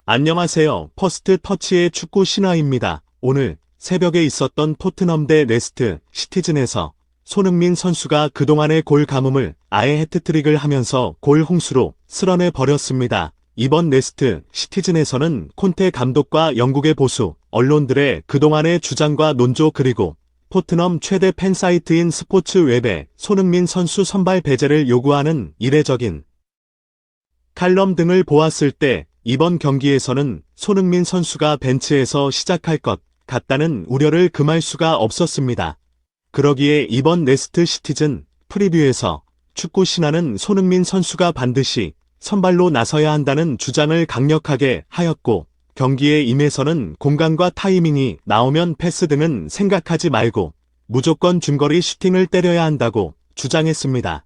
안녕하세요. 퍼스트 터치의 축구 신화입니다. 오늘 새벽에 있었던 토트넘 대 레스트 시티즌에서 손흥민 선수가 그동안의 골 가뭄을 아예 해트트릭을 하면서 골 홍수로 쓸어내 버렸습니다. 이번 레스트 시티즌에서는 콘테 감독과 영국의 보수 언론들의 그동안의 주장과 논조 그리고 토트넘 최대 팬 사이트인 스포츠웹에 손흥민 선수 선발 배제를 요구하는 이례적인 칼럼 등을 보았을 때 이번 경기에서는 손흥민 선수가 벤치에서 시작할 것 같다는 우려를 금할 수가 없었습니다. 그러기에 이번 레스트 시티즌 프리뷰에서 축구 신화는 손흥민 선수가 반드시 선발로 나서야 한다는 주장을 강력하게 하였고, 경기에 임해서는 공간과 타이밍이 나오면 패스 등은 생각하지 말고 무조건 중거리 슈팅을 때려야 한다고 주장했습니다.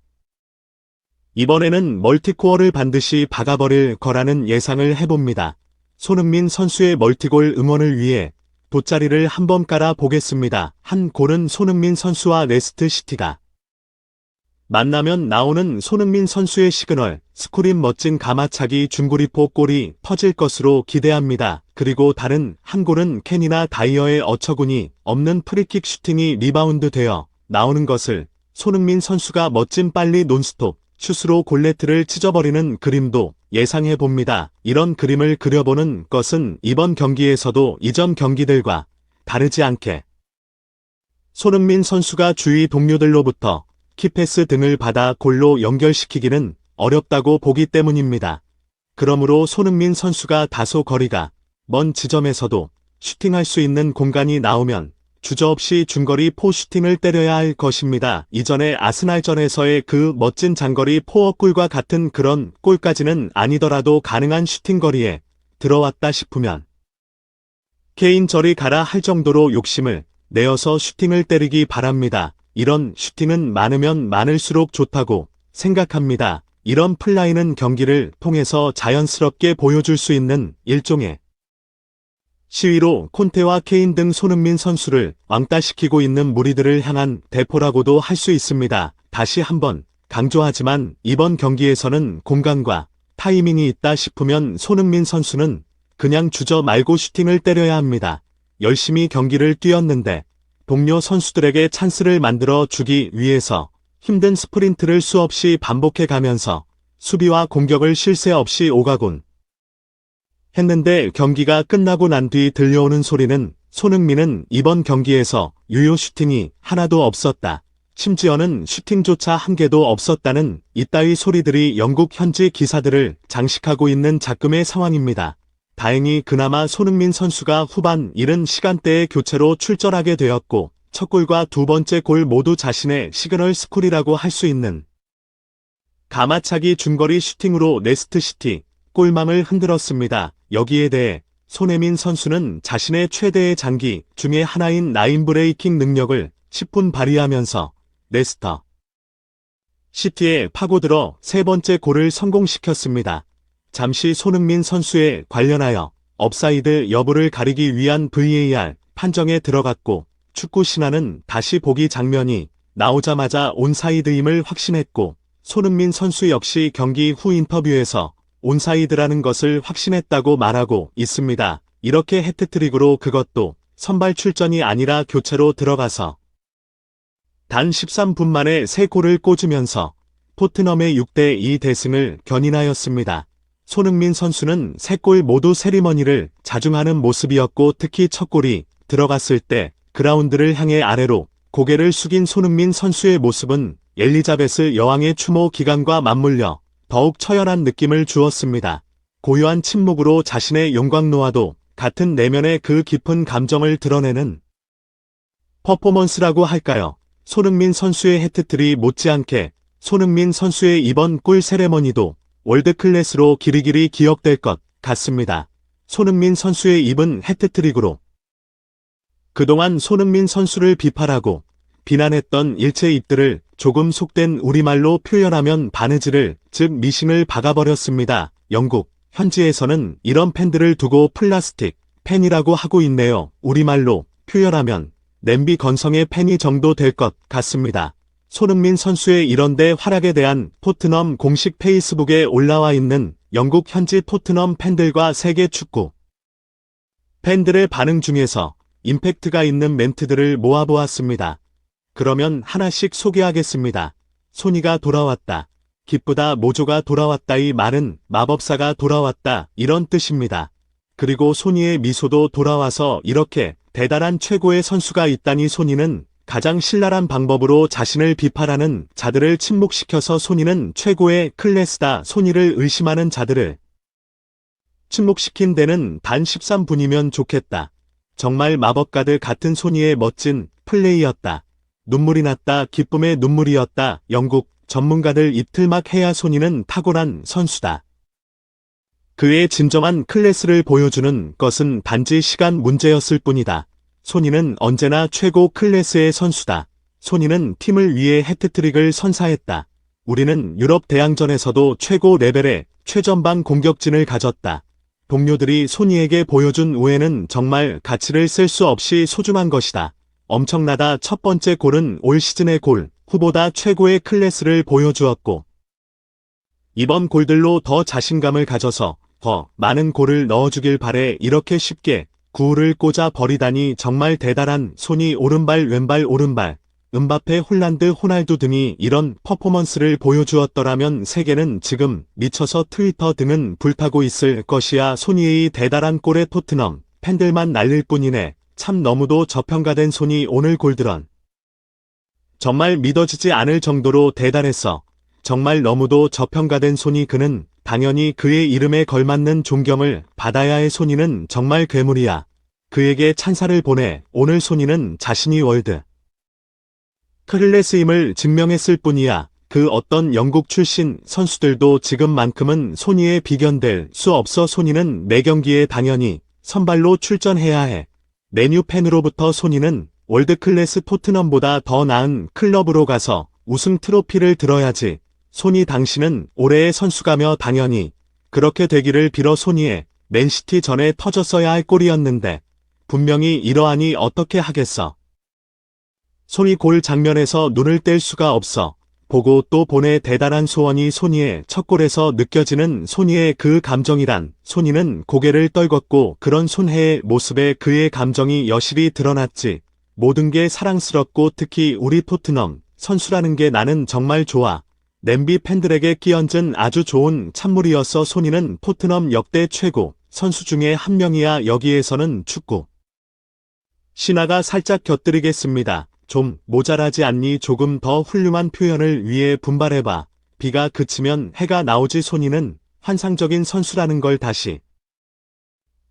이번에는 멀티코어를 반드시 박아버릴 거라는 예상을 해봅니다. 손흥민 선수의 멀티골 응원을 위해 돗자리를 한번 깔아 보겠습니다. 한 골은 손흥민 선수와 레스트 시티가 만나면 나오는 손흥민 선수의 시그널, 스크린 멋진 가마차기 중거리포 골이 터질 것으로 기대합니다. 그리고 다른 한 골은 켄이나 다이어의 어처구니 없는 프리킥 슈팅이 리바운드 되어 나오는 것을 손흥민 선수가 멋진 빨리 논스톱 슛으로 골네트를 찢어버리는 그림도 예상해봅니다. 이런 그림을 그려보는 것은 이번 경기에서도 이전 경기들과 다르지 않게 손흥민 선수가 주위 동료들로부터 키패스 등을 받아 골로 연결시키기는 어렵다고 보기 때문입니다. 그러므로 손흥민 선수가 다소 거리가 먼 지점에서도 슈팅할 수 있는 공간이 나오면 주저없이 중거리 포 슈팅을 때려야 할 것입니다. 이전에 아스날전에서의 그 멋진 장거리 포어골과 같은 그런 골까지는 아니더라도 가능한 슈팅 거리에 들어왔다 싶으면 케인 저리 가라 할 정도로 욕심을 내어서 슈팅을 때리기 바랍니다. 이런 슈팅은 많으면 많을수록 좋다고 생각합니다. 이런 플라이는 경기를 통해서 자연스럽게 보여줄 수 있는 일종의 시위로 콘테와 케인 등 손흥민 선수를 왕따시키고 있는 무리들을 향한 대포라고도 할 수 있습니다. 다시 한번 강조하지만 이번 경기에서는 공간과 타이밍이 있다 싶으면 손흥민 선수는 그냥 주저 말고 슈팅을 때려야 합니다. 열심히 경기를 뛰었는데 동료 선수들에게 찬스를 만들어 주기 위해서 힘든 스프린트를 수없이 반복해 가면서 수비와 공격을 쉴 새 없이 오가곤 했는데 경기가 끝나고 난 뒤 들려오는 소리는 손흥민은 이번 경기에서 유효 슈팅이 하나도 없었다. 심지어는 슈팅조차 한 개도 없었다는 이따위 소리들이 영국 현지 기사들을 장식하고 있는 작금의 상황입니다. 다행히 그나마 손흥민 선수가 후반 이른 시간대에 교체로 출전하게 되었고 첫 골과 두 번째 골 모두 자신의 시그널 스쿨이라고 할 수 있는 가마차기 중거리 슈팅으로 레스트 시티 골망을 흔들었습니다. 여기에 대해 손흥민 선수는 자신의 최대의 장기 중에 하나인 라인 브레이킹 능력을 10분 발휘하면서 레스터 시티에 파고들어 세 번째 골을 성공시켰습니다. 잠시 손흥민 선수에 관련하여 업사이드 여부를 가리기 위한 VAR 판정에 들어갔고 축구 신화는 다시 보기 장면이 나오자마자 온사이드임을 확신했고 손흥민 선수 역시 경기 후 인터뷰에서 온사이드라는 것을 확신했다고 말하고 있습니다. 이렇게 해트트릭으로 그것도 선발 출전이 아니라 교체로 들어가서 단 13분 만에 3골을 꽂으면서 토트넘의 6대2 대승을 견인하였습니다. 손흥민 선수는 3골 모두 세리머니를 자중하는 모습이었고 특히 첫 골이 들어갔을 때 그라운드를 향해 아래로 고개를 숙인 손흥민 선수의 모습은 엘리자베스 여왕의 추모 기간과 맞물려 더욱 처연한 느낌을 주었습니다. 고요한 침묵으로 자신의 영광노와도 같은 내면의 그 깊은 감정을 드러내는 퍼포먼스라고 할까요? 손흥민 선수의 해트트릭 못지않게 손흥민 선수의 이번 골 세레머니도 월드클래스로 길이길이 기억될 것 같습니다. 손흥민 선수의 입은 해트트릭으로 그동안 손흥민 선수를 비판하고 비난했던 일체 입들을 조금 속된 우리말로 표현하면 바느질을 즉 미싱을 박아버렸습니다. 영국 현지에서는 이런 팬들을 두고 플라스틱 팬이라고 하고 있네요. 우리말로 표현하면 냄비 건성의 팬이 정도 될 것 같습니다. 손흥민 선수의 이런데 활약에 대한 토트넘 공식 페이스북에 올라와 있는 영국 현지 토트넘 팬들과 세계 축구 팬들의 반응 중에서 임팩트가 있는 멘트들을 모아보았습니다. 그러면 하나씩 소개하겠습니다. 소니가 돌아왔다. 기쁘다. 모조가 돌아왔다. 이 말은 마법사가 돌아왔다. 이런 뜻입니다. 그리고 소니의 미소도 돌아와서 이렇게 대단한 최고의 선수가 있다니. 소니는 가장 신랄한 방법으로 자신을 비판하는 자들을 침묵시켜서 소니는 최고의 클래스다. 소니를 의심하는 자들을 침묵시킨 데는 단 13분이면 좋겠다. 정말 마법가드 같은 소니의 멋진 플레이였다. 눈물이 났다. 기쁨의 눈물이었다. 영국 전문가들 입틀막 해야. 소니는 탁월한 선수다. 그의 진정한 클래스를 보여주는 것은 단지 시간 문제였을 뿐이다. 소니는 언제나 최고 클래스의 선수다. 소니는 팀을 위해 해트트릭을 선사했다. 우리는 유럽 대항전에서도 최고 레벨의 최전방 공격진을 가졌다. 동료들이 소니에게 보여준 우애는 정말 가치를 쓸 수 없이 소중한 것이다. 엄청나다. 첫 번째 골은 올 시즌의 골 후보다 최고의 클래스를 보여주었고, 이번 골들로 더 자신감을 가져서 더 많은 골을 넣어주길 바래. 이렇게 쉽게 구울을 꽂아 버리다니 정말 대단한. 소니 오른발 왼발 오른발 음바페 홀란드 호날두 등이 이런 퍼포먼스를 보여주었더라면 세계는 지금 미쳐서 트위터 등은 불타고 있을 것이야. 소니의 대단한 골에 토트넘 팬들만 날릴 뿐이네. 참 너무도 저평가된 소니. 오늘 골드런 정말 믿어지지 않을 정도로 대단했어. 정말 너무도 저평가된 소니. 그는 당연히 그의 이름에 걸맞는 존경을 받아야 해. 소니는 정말 괴물이야. 그에게 찬사를 보내. 오늘 소니는 자신이 월드 클래스임을 증명했을 뿐이야. 그 어떤 영국 출신 선수들도 지금만큼은 소니에 비견될 수 없어. 소니는 매 경기에 당연히 선발로 출전해야 해. 메뉴 팬으로부터 소니는 월드클래스 토트넘보다 더 나은 클럽으로 가서 우승 트로피를 들어야지. 소니 당신은 올해의 선수가며 당연히 그렇게 되기를 빌어. 소니의 맨시티 전에 터졌어야 할 골이었는데 분명히 이러하니 어떻게 하겠어. 소니 골 장면에서 눈을 뗄 수가 없어. 보고 또 보내. 대단한 소원이 소니의 첫 골에서 느껴지는 소니의 그 감정이란. 소니는 고개를 떨궜고 그런 손해의 모습에 그의 감정이 여실히 드러났지. 모든 게 사랑스럽고 특히 우리 토트넘 선수라는 게 나는 정말 좋아. 냄비 팬들에게 끼얹은 아주 좋은 찬물이었어. 소니는 토트넘 역대 최고 선수 중에 한 명이야. 여기에서는 축구 신화가 살짝 곁들이겠습니다. 좀 모자라지 않니? 조금 더 훌륭한 표현을 위해 분발해봐. 비가 그치면 해가 나오지. 소니는 환상적인 선수라는 걸 다시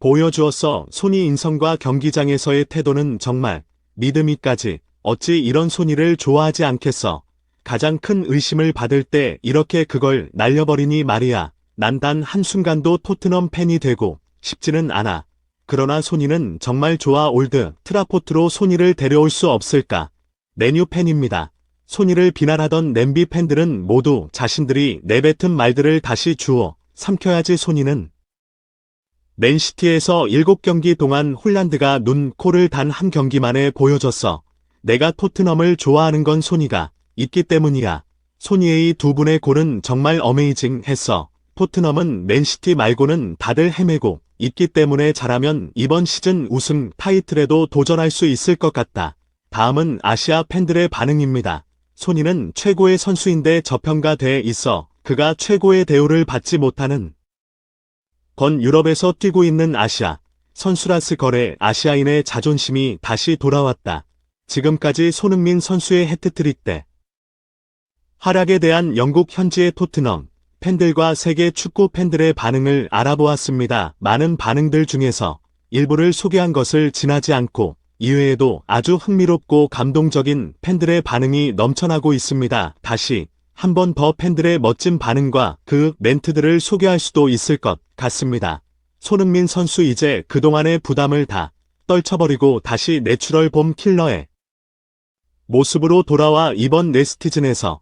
보여주었어. 소니 인성과 경기장에서의 태도는 정말 믿음이까지. 어찌 이런 소니를 좋아하지 않겠어. 가장 큰 의심을 받을 때 이렇게 그걸 날려버리니 말이야. 난 단 한순간도 토트넘 팬이 되고 싶지는 않아. 그러나 소니는 정말 좋아. 올드 트라포트로 소니를 데려올 수 없을까? 메뉴 팬입니다. 소니를 비난하던 냄비 팬들은 모두 자신들이 내뱉은 말들을 다시 주워 삼켜야지. 소니는 맨시티에서 7경기 동안 홀란드가 눈, 코를 단 한 경기만에 보여줬어. 내가 토트넘을 좋아하는 건 소니가 있기 때문이야. 소니의 두 분의 골은 정말 어메이징 했어. 토트넘은 맨시티 말고는 다들 헤매고 있기 때문에 잘하면 이번 시즌 우승 타이틀에도 도전할 수 있을 것 같다. 다음은 아시아 팬들의 반응입니다. 소니는 최고의 선수인데 저평가돼 있어. 그가 최고의 대우를 받지 못하는 건 유럽에서 뛰고 있는 아시아 선수라스. 거래 아시아인의 자존심이 다시 돌아왔다. 지금까지 손흥민 선수의 해트트릭 때 활약에 대한 영국 현지의 토트넘 팬들과 세계 축구 팬들의 반응을 알아보았습니다. 많은 반응들 중에서 일부를 소개한 것을 지나지 않고 이외에도 아주 흥미롭고 감동적인 팬들의 반응이 넘쳐나고 있습니다. 다시 한 번 더 팬들의 멋진 반응과 그 멘트들을 소개할 수도 있을 것 같습니다. 손흥민 선수 이제 그동안의 부담을 다 떨쳐버리고 다시 내추럴 봄 킬러의 모습으로 돌아와 이번 네스티즌에서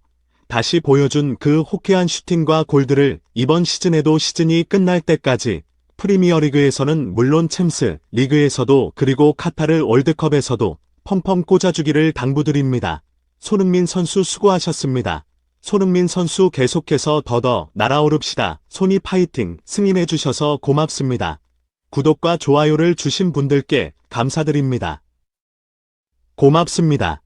다시 보여준 그 호쾌한 슈팅과 골들을 이번 시즌에도 시즌이 끝날 때까지 프리미어리그에서는 물론 챔스 리그에서도 그리고 카타르 월드컵에서도 펑펑 꽂아주기를 당부드립니다. 손흥민 선수 수고하셨습니다. 손흥민 선수 계속해서 더더 날아오릅시다. 손이 파이팅 승인해주셔서 고맙습니다. 구독과 좋아요를 주신 분들께 감사드립니다. 고맙습니다.